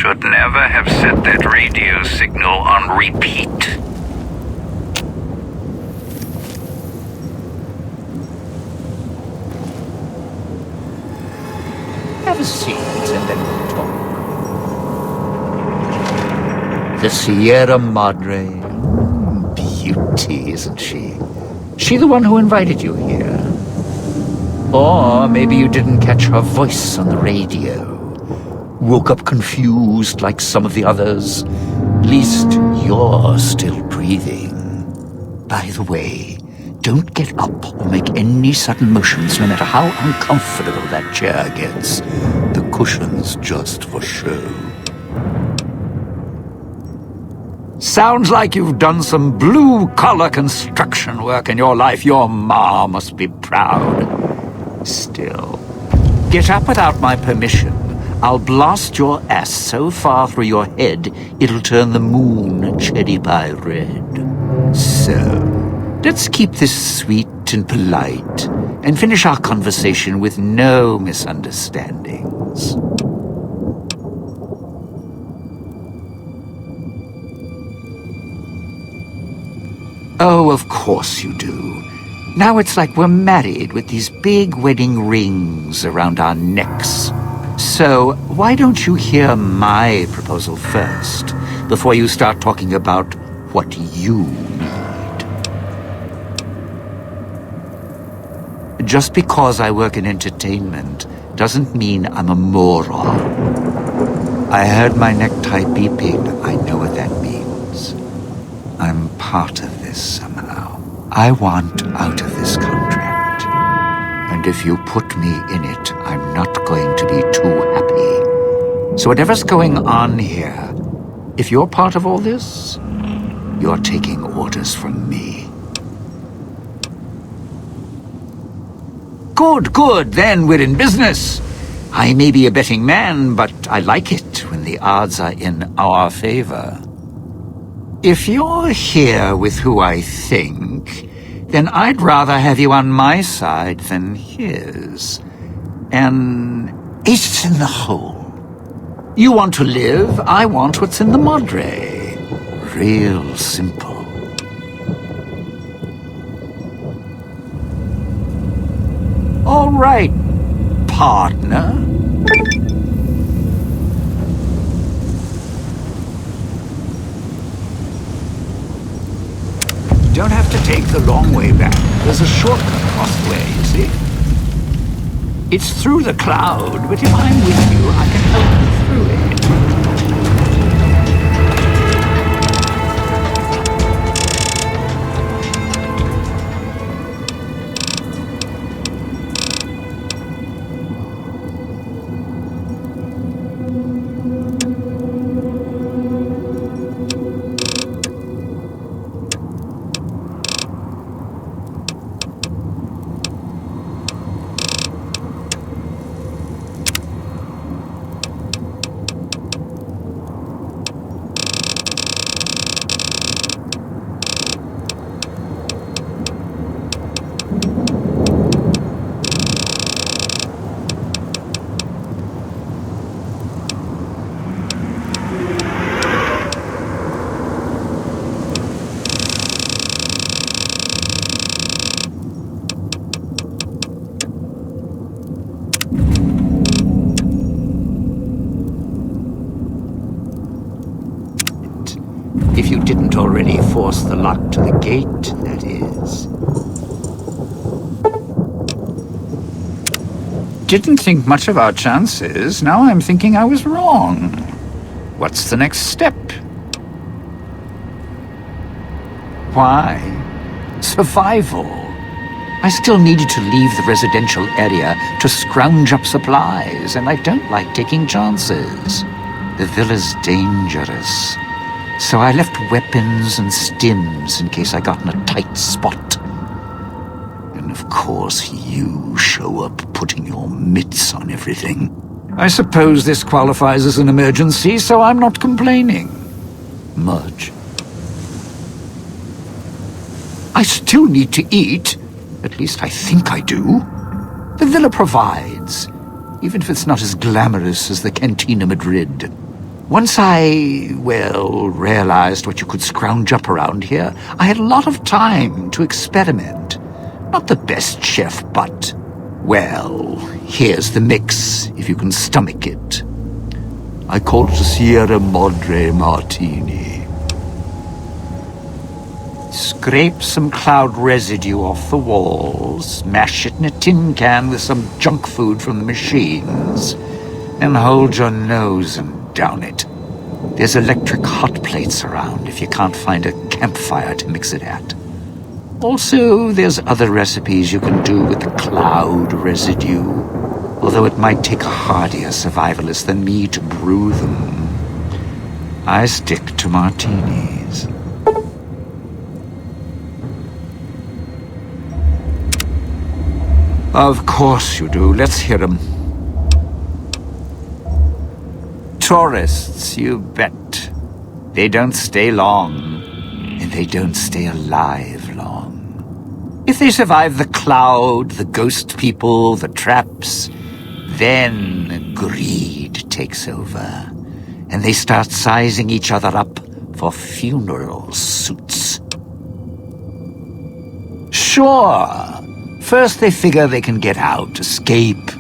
Should never have set that radio signal on repeat. Have a seat and then we'll talk. The Sierra Madre. Beauty, isn't she? She the one who invited you here? Or maybe you didn't catch her voice on the radio. Woke up confused like some of the others. At least you're still breathing. By the way, don't get up or make any sudden motions, no matter how uncomfortable that chair gets. The cushion's just for show. Sounds like you've done some blue-collar construction work in your life. Your ma must be proud. Still, get up without my permission. I'll blast your ass so far through your head, it'll turn the moon cherry pie red. So, let's keep this sweet and polite, and finish our conversation with no misunderstandings. Oh, of course you do. Now it's like we're married with these big wedding rings around our necks. So, why don't you hear my proposal first, before you start talking about what you need? Just because I work in entertainment doesn't mean I'm a moron. I heard my necktie beeping. I know what that means. I'm part of this somehow. I want out of this contract. And if you put me in it, I'm not going to be too happy. So whatever's going on here, if you're part of all this, you're taking orders from me. Good, then we're in business. I may be a betting man, but I like it when the odds are in our favor. If you're here with who I think, then I'd rather have you on my side than his. An ace in the hole. You want to live, I want what's in the Madre. Real simple. All right, partner. You don't have to take the long way back. There's a shortcut across the way, you see? It's through the cloud, but if I'm with you, I can help you through it. If you didn't already force the lock to the gate, that is. Didn't think much of our chances. Now I'm thinking I was wrong. What's the next step? Why? Survival. I still needed to leave the residential area to scrounge up supplies, and I don't like taking chances. The villa's dangerous. So I left weapons and stims in case I got in a tight spot. And of course you show up putting your mitts on everything. I suppose this qualifies as an emergency, so I'm not complaining. Much. I still need to eat. At least I think I do. The villa provides, even if it's not as glamorous as the Cantina Madrid. Once I, realized what you could scrounge up around here, I had a lot of time to experiment. Not the best chef, but, here's the mix, if you can stomach it. I call it a Sierra Madre Martini. Scrape some cloud residue off the walls, mash it in a tin can with some junk food from the machines, and hold your nose and down it. There's electric hot plates around if you can't find a campfire to mix it at. Also, there's other recipes you can do with the cloud residue, although it might take a hardier survivalist than me to brew them. I stick to martinis. Of course you do. Let's hear them. Tourists, you bet. They don't stay long, and they don't stay alive long. If they survive the cloud, the ghost people, the traps, then greed takes over, and they start sizing each other up for funeral suits. Sure, first they figure they can get out, escape.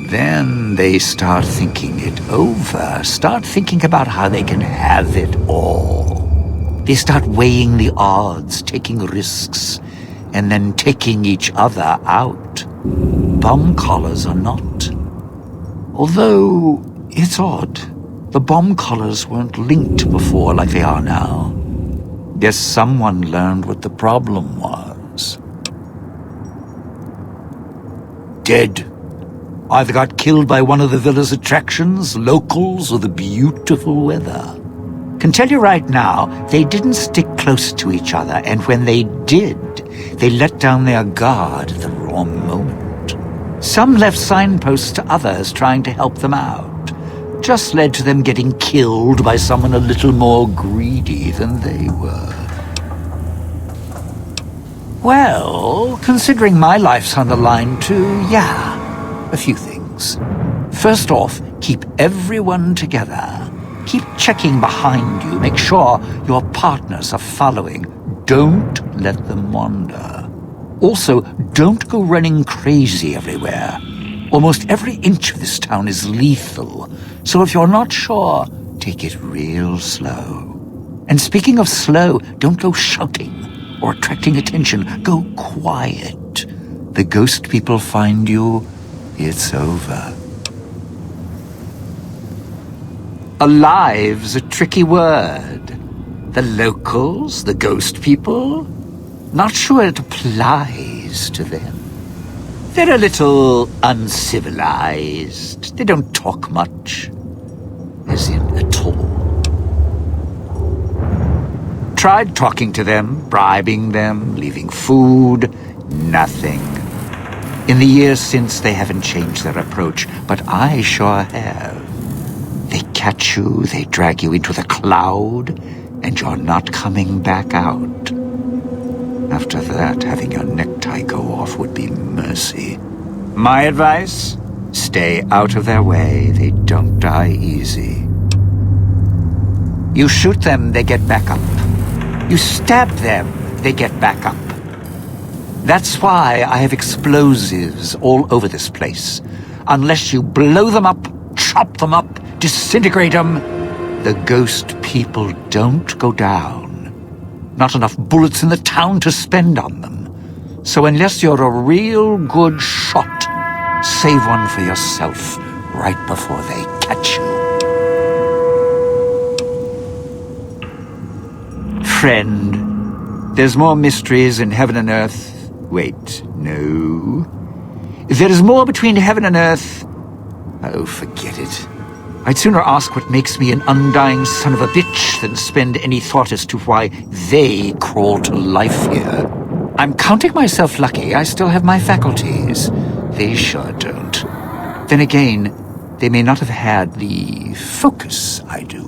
Then they start thinking it over, start thinking about how they can have it all. They start weighing the odds, taking risks, and then taking each other out. Bomb collars are not. Although, it's odd. The bomb collars weren't linked before like they are now. Guess someone learned what the problem was. Dead. Either got killed by one of the villa's attractions, locals, or the beautiful weather. Can tell you right now, they didn't stick close to each other, and when they did, they let down their guard at the wrong moment. Some left signposts to others trying to help them out. Just led to them getting killed by someone a little more greedy than they were. Well, considering my life's on the line too, yeah. A few things. First off, keep everyone together. Keep checking behind you. Make sure your partners are following. Don't let them wander. Also, don't go running crazy everywhere. Almost every inch of this town is lethal, so if you're not sure, take it real slow. And speaking of slow, don't go shouting or attracting attention. Go quiet. The ghost people find you, it's over. Alive's a tricky word. The locals, the ghost people, not sure it applies to them. They're a little uncivilized. They don't talk much. As in, at all. Tried talking to them, bribing them, leaving food. Nothing. In the years since, they haven't changed their approach, but I sure have. They catch you, they drag you into the cloud, and you're not coming back out. After that, having your necktie go off would be mercy. My advice? Stay out of their way. They don't die easy. You shoot them, they get back up. You stab them, they get back up. That's why I have explosives all over this place. Unless you blow them up, chop them up, disintegrate them, the ghost people don't go down. Not enough bullets in the town to spend on them. So unless you're a real good shot, save one for yourself right before they catch you. Friend, there's more mysteries in heaven and earth. Wait, no. There is more between heaven and earth. Oh, forget it. I'd sooner ask what makes me an undying son of a bitch than spend any thought as to why they crawl to life here. I'm counting myself lucky I still have my faculties. They sure don't. Then again, they may not have had the focus I do.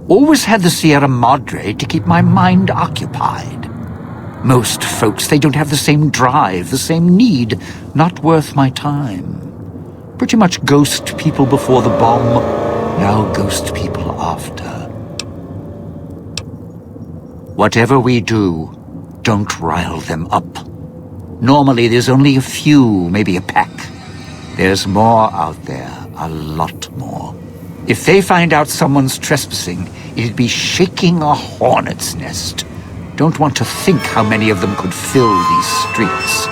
Always had the Sierra Madre to keep my mind occupied. Most folks, they don't have the same drive, the same need. Not worth my time. Pretty much ghost people before the bomb, now ghost people after. Whatever we do, don't rile them up. Normally there's only a few, maybe a pack. There's more out there, a lot more. If they find out someone's trespassing, it'd be shaking a hornet's nest. Don't want to think how many of them could fill these streets.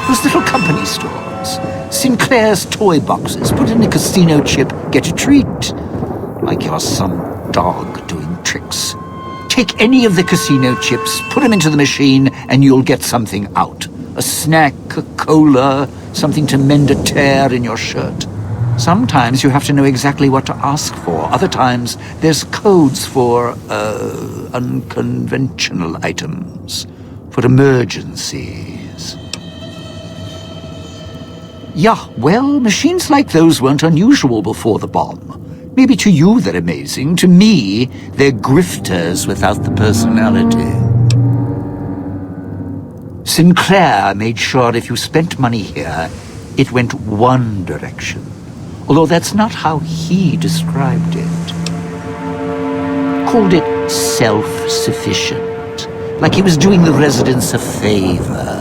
Those little company stores. Sinclair's toy boxes. Put in a casino chip, get a treat. Like you're some dog doing tricks. Take any of the casino chips, put them into the machine, and you'll get something out. A snack, a cola, something to mend a tear in your shirt. Sometimes you have to know exactly what to ask for. Other times, there's codes for, unconventional items. For emergencies. Yeah, well, machines like those weren't unusual before the bomb. Maybe to you they're amazing. To me, they're grifters without the personality. Sinclair made sure if you spent money here, it went one direction. Although that's not how he described it. Called it self-sufficient. Like he was doing the residents a favor.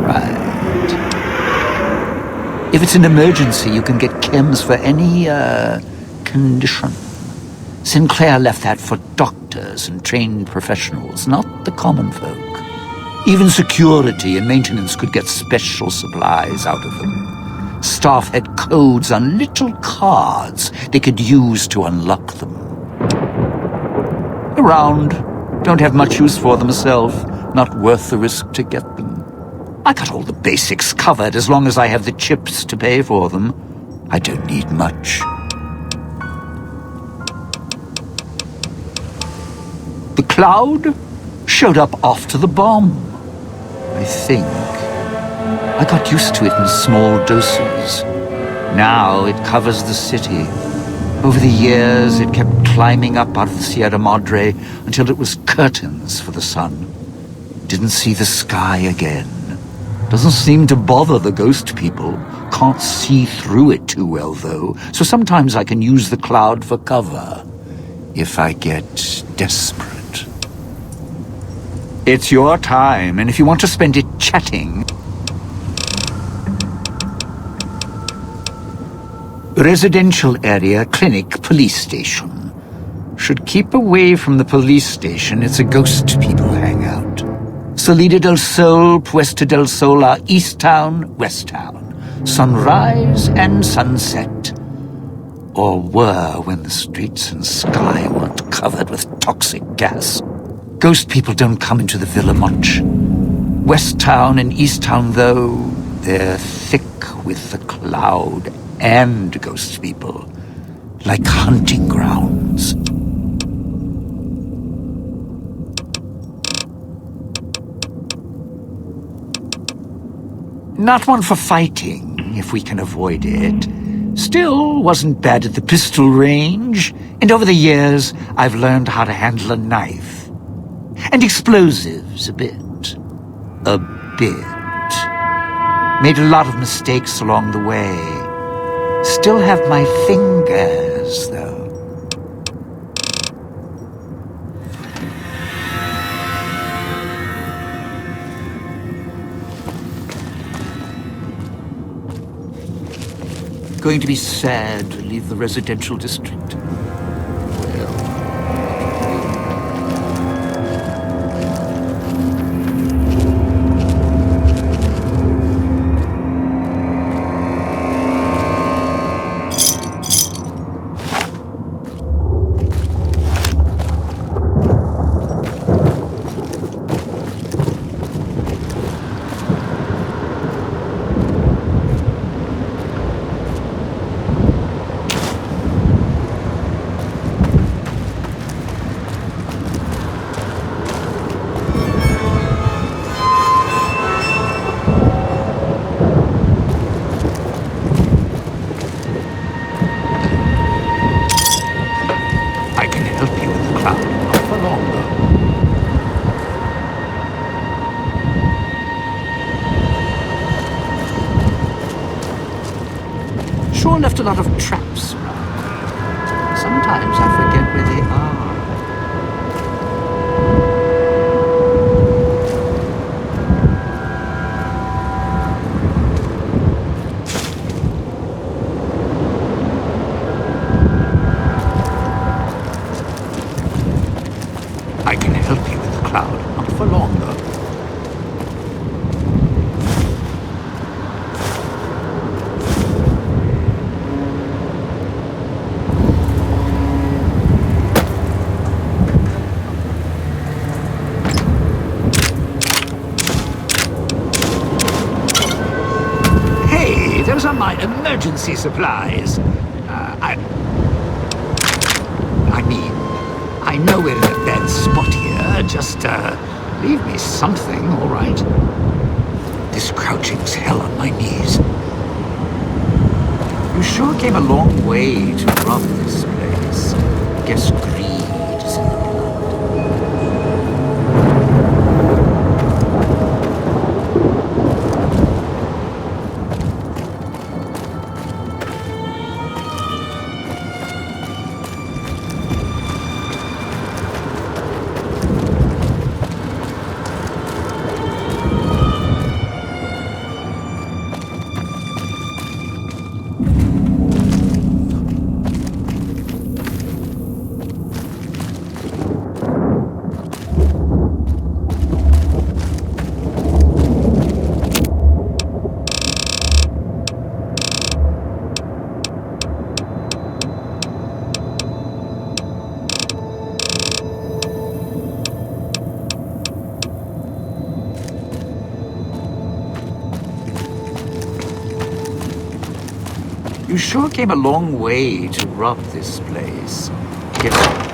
Right. If it's an emergency, you can get chems for any, condition. Sinclair left that for doctors and trained professionals, not the common folk. Even security and maintenance could get special supplies out of them. Staff had codes on little cards they could use to unlock them. Around. Don't have much use for them myself. Not worth the risk to get them. I got all the basics covered as long as I have the chips to pay for them. I don't need much. The cloud showed up after the bomb, I think. I got used to it in small doses. Now it covers the city. Over the years, it kept climbing up out of the Sierra Madre until it was curtains for the sun. Didn't see the sky again. Doesn't seem to bother the ghost people. Can't see through it too well, though, so sometimes I can use the cloud for cover. If I get desperate. It's your time, and if you want to spend it chatting... Residential area, clinic, police station. Should keep away from the police station. It's a ghost people hangout. Salida del Sol, Puesta del Sol are East Town, West Town. Sunrise and sunset. Or were when the streets and sky weren't covered with toxic gas. Ghost people don't come into the villa much. West Town and East Town, though, they're thick with the cloud and ghost people. Like hunting grounds. Not one for fighting, if we can avoid it. Still, wasn't bad at the pistol range. And over the years, I've learned how to handle a knife. And explosives a bit. A bit. Made a lot of mistakes along the way. Still have my fingers, though. Going to be sad to leave the residential district. lot of traps around. Sometimes I forget where they are. I can help you with the cloud, not for long, though. Hey, those are my emergency supplies. I know we're in a bad spot here. Just, leave me something, all right? This crouching's hell on my knees. You sure came a long way to rob this place. Guess greed is in the blood. You sure came a long way to rob this place. Guess